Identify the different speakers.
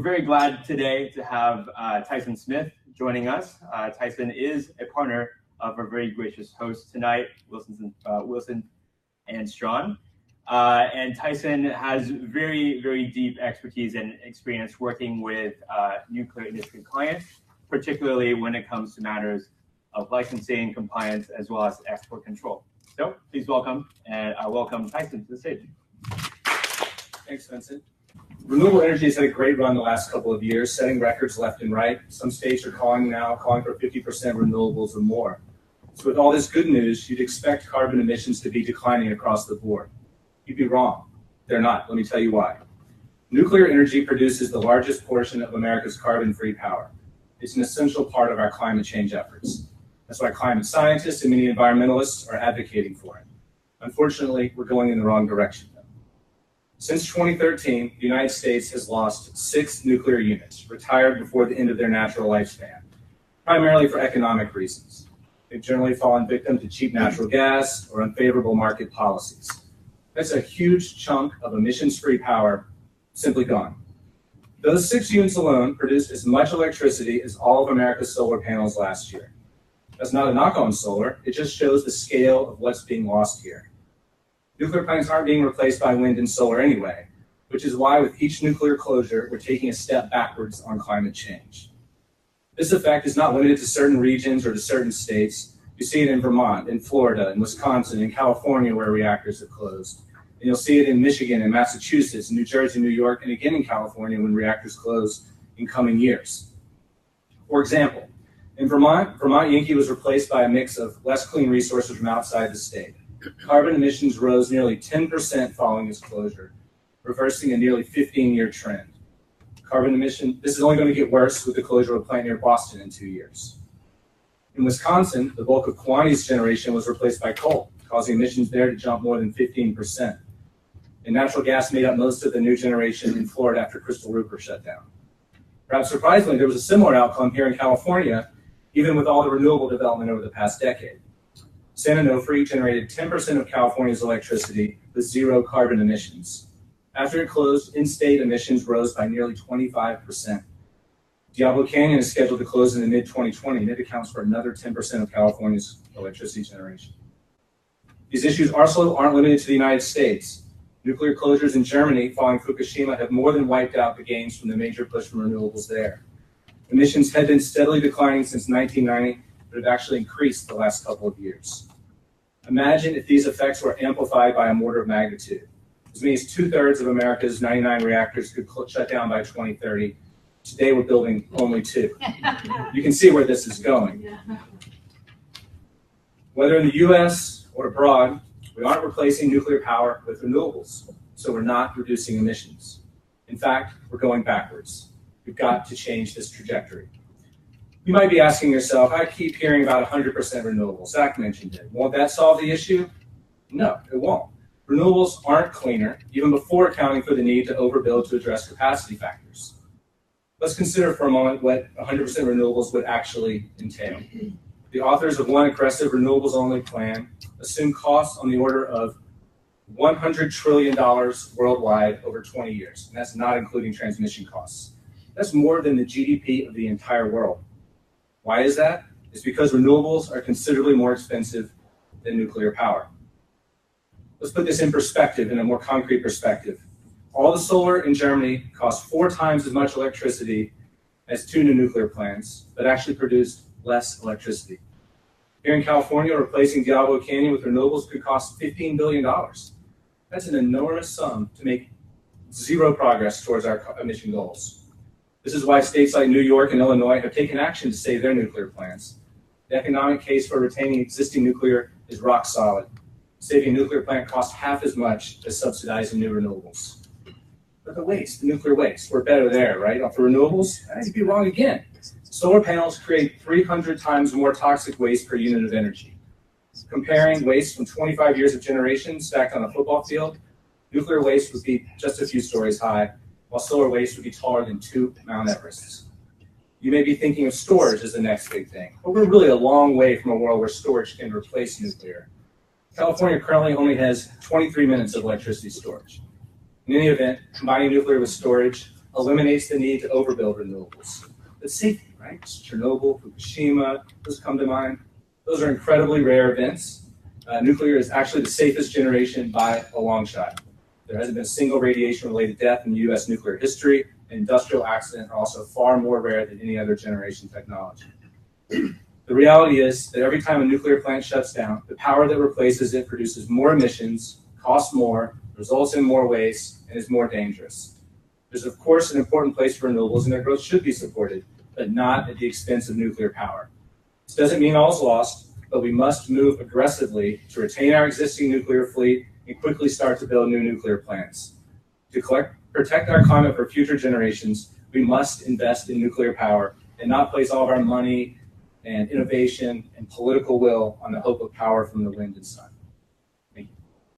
Speaker 1: We're very glad today to have Tyson Smith joining us. Tyson is a partner of our very gracious host tonight, Winston and Strawn. And Tyson has very, very deep expertise and experience working with nuclear industry clients, particularly when it comes to matters of licensing, compliance, as well as export control. So please welcome Tyson to the stage.
Speaker 2: Thanks, Vincent. Renewable energy has had a great run the last couple of years, setting records left and right. Some states are calling for 50% renewables or more. So with all this good news, you'd expect carbon emissions to be declining across the board. You'd be wrong. They're not. Let me tell you why. Nuclear energy produces the largest portion of America's carbon-free power. It's an essential part of our climate change efforts. That's why climate scientists and many environmentalists are advocating for it. Unfortunately, we're going in the wrong direction. Since 2013, the United States has lost 6 nuclear units, retired before the end of their natural lifespan, primarily for economic reasons. They've generally fallen victim to cheap natural gas or unfavorable market policies. That's a huge chunk of emissions-free power simply gone. Those 6 units alone produced as much electricity as all of America's solar panels last year. That's not a knock on solar, it just shows the scale of what's being lost here. Nuclear plants aren't being replaced by wind and solar anyway, which is why with each nuclear closure, we're taking a step backwards on climate change. This effect is not limited to certain regions or to certain states. You see it in Vermont, in Florida, in Wisconsin, in California, where reactors have closed. And you'll see it in Michigan and Massachusetts, New Jersey, New York, and again in California when reactors close in coming years. For example, in Vermont Yankee was replaced by a mix of less clean resources from outside the state. Carbon emissions rose nearly 10% following its closure, reversing a nearly 15-year trend. This is only going to get worse with the closure of a plant near Boston in 2 years. In Wisconsin, the bulk of Kiwanis generation was replaced by coal, causing emissions there to jump more than 15%. And natural gas made up most of the new generation in Florida after Crystal Rupert shut down. Perhaps surprisingly, there was a similar outcome here in California, even with all the renewable development over the past decade. San Onofre generated 10% of California's electricity with 0 carbon emissions. After it closed, in-state emissions rose by nearly 25%. Diablo Canyon is scheduled to close in the mid-2020, and it accounts for another 10% of California's electricity generation. These issues also aren't limited to the United States. Nuclear closures in Germany following Fukushima have more than wiped out the gains from the major push from renewables there. Emissions had been steadily declining since 1990, but have actually increased the last couple of years. Imagine if these effects were amplified by an order of magnitude. As many as 2/3 of America's 99 reactors could shut down by 2030. Today we're building only 2. You can see where this is going. Whether in the US or abroad, we aren't replacing nuclear power with renewables, so we're not reducing emissions. In fact, we're going backwards. We've got to change this trajectory. You might be asking yourself, I keep hearing about 100% renewables. Zach mentioned it. Won't that solve the issue? No, it won't. Renewables aren't cleaner, even before accounting for the need to overbuild to address capacity factors. Let's consider for a moment what 100% renewables would actually entail. The authors of one aggressive renewables-only plan assume costs on the order of $100 trillion worldwide over 20 years, and that's not including transmission costs. That's more than the GDP of the entire world. Why is that? It's because renewables are considerably more expensive than nuclear power. Let's put this in perspective, in a more concrete perspective. All the solar in Germany cost 4 times as much electricity as 2 new nuclear plants, but actually produced less electricity. Here in California, replacing Diablo Canyon with renewables could cost $15 billion. That's an enormous sum to make 0 progress towards our emission goals. This is why states like New York and Illinois have taken action to save their nuclear plants. The economic case for retaining existing nuclear is rock solid. Saving a nuclear plant costs half as much as subsidizing new renewables. But the waste, the nuclear waste, we're better there, right? For renewables, I'd be wrong again. Solar panels create 300 times more toxic waste per unit of energy. Comparing waste from 25 years of generation stacked on a football field, nuclear waste would be just a few stories high, while solar waste would be taller than 2 Mount Everests. You may be thinking of storage as the next big thing, but we're really a long way from a world where storage can replace nuclear. California currently only has 23 minutes of electricity storage. In any event, combining nuclear with storage eliminates the need to overbuild renewables. But safety, right? Chernobyl, Fukushima, those come to mind. Those are incredibly rare events. Nuclear is actually the safest generation by a long shot. There hasn't been a single radiation-related death in U.S. nuclear history, and industrial accidents are also far more rare than any other generation technology. The reality is that every time a nuclear plant shuts down, the power that replaces it produces more emissions, costs more, results in more waste, and is more dangerous. There's, of course, an important place for renewables, and their growth should be supported, but not at the expense of nuclear power. This doesn't mean all is lost, but we must move aggressively to retain our existing nuclear fleet and quickly start to build new nuclear plants. To protect our climate for future generations, we must invest in nuclear power and not place all of our money and innovation and political will on the hope of power from the wind and sun.